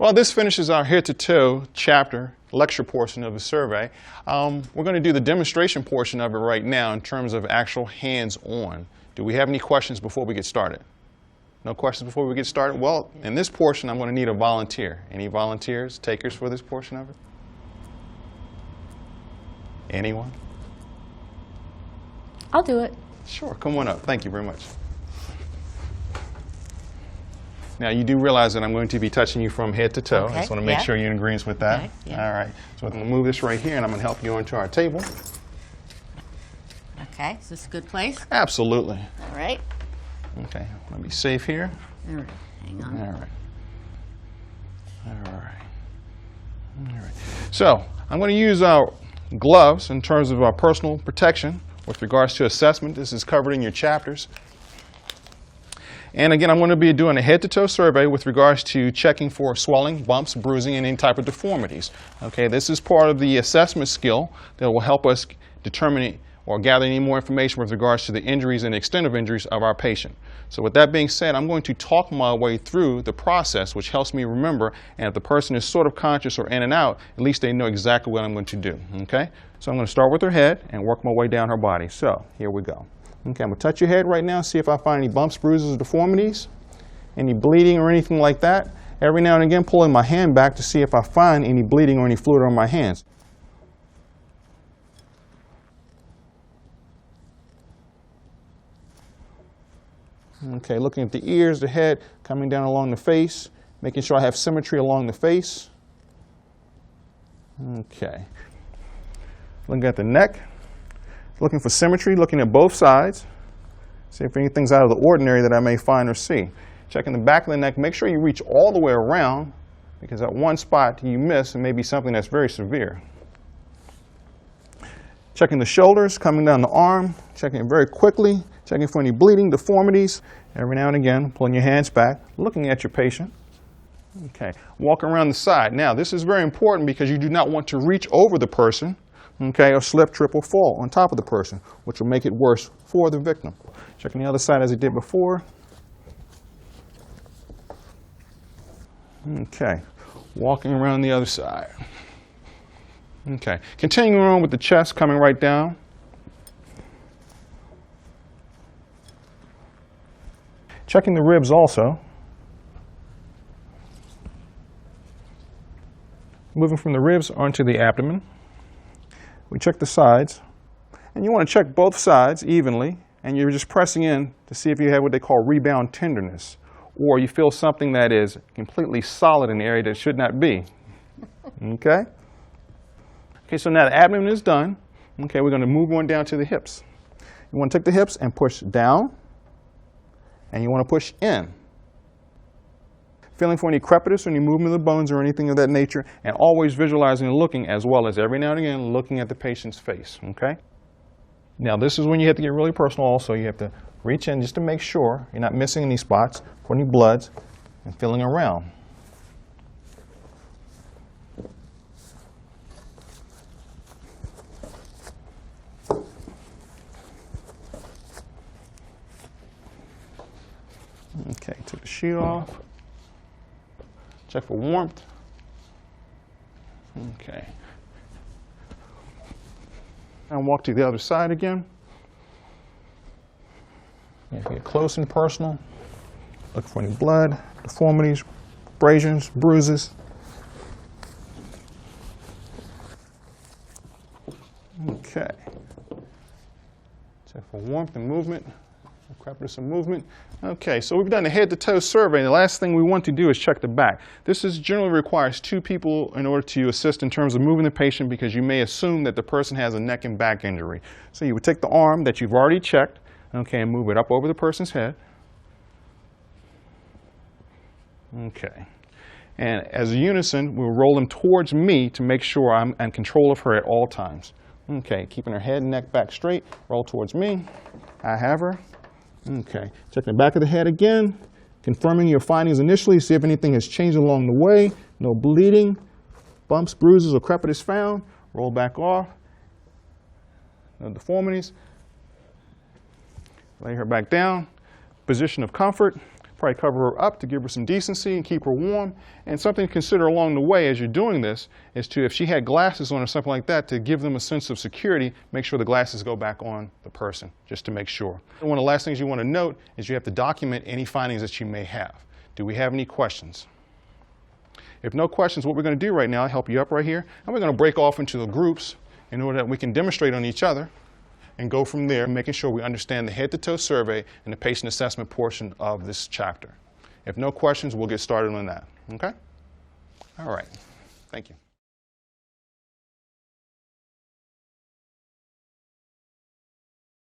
Well, this finishes our head-to-toe chapter lecture portion of the survey. We're going to do the demonstration portion of it right now in terms of actual hands-on. Do we have any questions before we get started? No questions before we get started? Well, in this portion, I'm going to need a volunteer. Any volunteers, takers for this portion of it? Anyone? I'll do it. Sure, come on up. Thank you very much. Now, you do realize that I'm going to be touching you from head to toe. Okay. I just want to make sure you're in agreement with that. Okay, yeah. All right. So I'm going to move this right here, and I'm going to help you onto our table. Okay, is this a good place? Absolutely. All right. Okay, let me be safe here. All right, hang on. All right. All right. All right. So I'm going to use our gloves in terms of our personal protection with regards to assessment. This is covered in your chapters. And again, I'm going to be doing a head-to-toe survey with regards to checking for swelling, bumps, bruising, and any type of deformities. Okay, this is part of the assessment skill that will help us determine or gather any more information with regards to the injuries and extent of injuries of our patient. So with that being said, I'm going to talk my way through the process, which helps me remember, and if the person is sort of conscious or in and out, at least they know exactly what I'm going to do. Okay? So I'm going to start with her head and work my way down her body. So here we go. Okay, I'm going to touch your head right now, see if I find any bumps, bruises, or deformities, any bleeding or anything like that. Every now and again, pulling my hand back to see if I find any bleeding or any fluid on my hands. Okay, looking at the ears, the head, coming down along the face, making sure I have symmetry along the face. Okay. Looking at the neck. Looking for symmetry, looking at both sides. See if anything's out of the ordinary that I may find or see. Checking the back of the neck, make sure you reach all the way around, because at one spot you miss, it may be something that's very severe. Checking the shoulders, coming down the arm, checking it very quickly, checking for any bleeding, deformities. Every now and again, pulling your hands back, looking at your patient. Okay, walking around the side. Now, this is very important because you do not want to reach over the person, okay, or slip, trip, or fall on top of the person, which will make it worse for the victim. Checking the other side as I did before. Okay, walking around the other side. Okay, continuing on with the chest, coming right down. Checking the ribs also. Moving from the ribs onto the abdomen. We check the sides, and you want to check both sides evenly, and you're just pressing in to see if you have what they call rebound tenderness, or you feel something that is completely solid in the area that should not be. Okay? Okay, so now the abdomen is done. Okay, we're going to move on down to the hips. You want to take the hips and push down, and you want to push in. Feeling for any crepitus or any movement of the bones or anything of that nature, and always visualizing and looking, as well as every now and again looking at the patient's face, okay? Now this is when you have to get really personal also. You have to reach in just to make sure you're not missing any spots for any bloods, and feeling around. Okay, took the sheet off. Check for warmth. Okay. And walk to the other side again. Get close and personal. Look for any blood, deformities, abrasions, bruises. Okay. Check for warmth and movement. Crepitus and movement. Okay, so we've done a head-to-toe survey, and the last thing we want to do is check the back. This generally requires two people in order to assist in terms of moving the patient, because you may assume that the person has a neck and back injury. So you would take the arm that you've already checked, okay, and move it up over the person's head. Okay. And as a unison, we'll roll them towards me to make sure I'm in control of her at all times. Okay, keeping her head and neck back straight, roll towards me. I have her. Okay, checking the back of the head again, confirming your findings initially, see if anything has changed along the way. No bleeding, bumps, bruises, or crepitus found. Roll back off. No deformities. Lay her back down. Position of comfort. Probably cover her up to give her some decency and keep her warm. And something to consider along the way as you're doing this is to, if she had glasses on or something like that, to give them a sense of security, make sure the glasses go back on the person, just to make sure. And one of the last things you want to note is you have to document any findings that you may have. Do we have any questions? If no questions, what we're going to do right now, I'll help you up right here, and we're going to break off into the groups in order that we can demonstrate on each other and go from there, making sure we understand the head-to-toe survey and the patient assessment portion of this chapter. If no questions, we'll get started on that. Okay? All right. Thank you.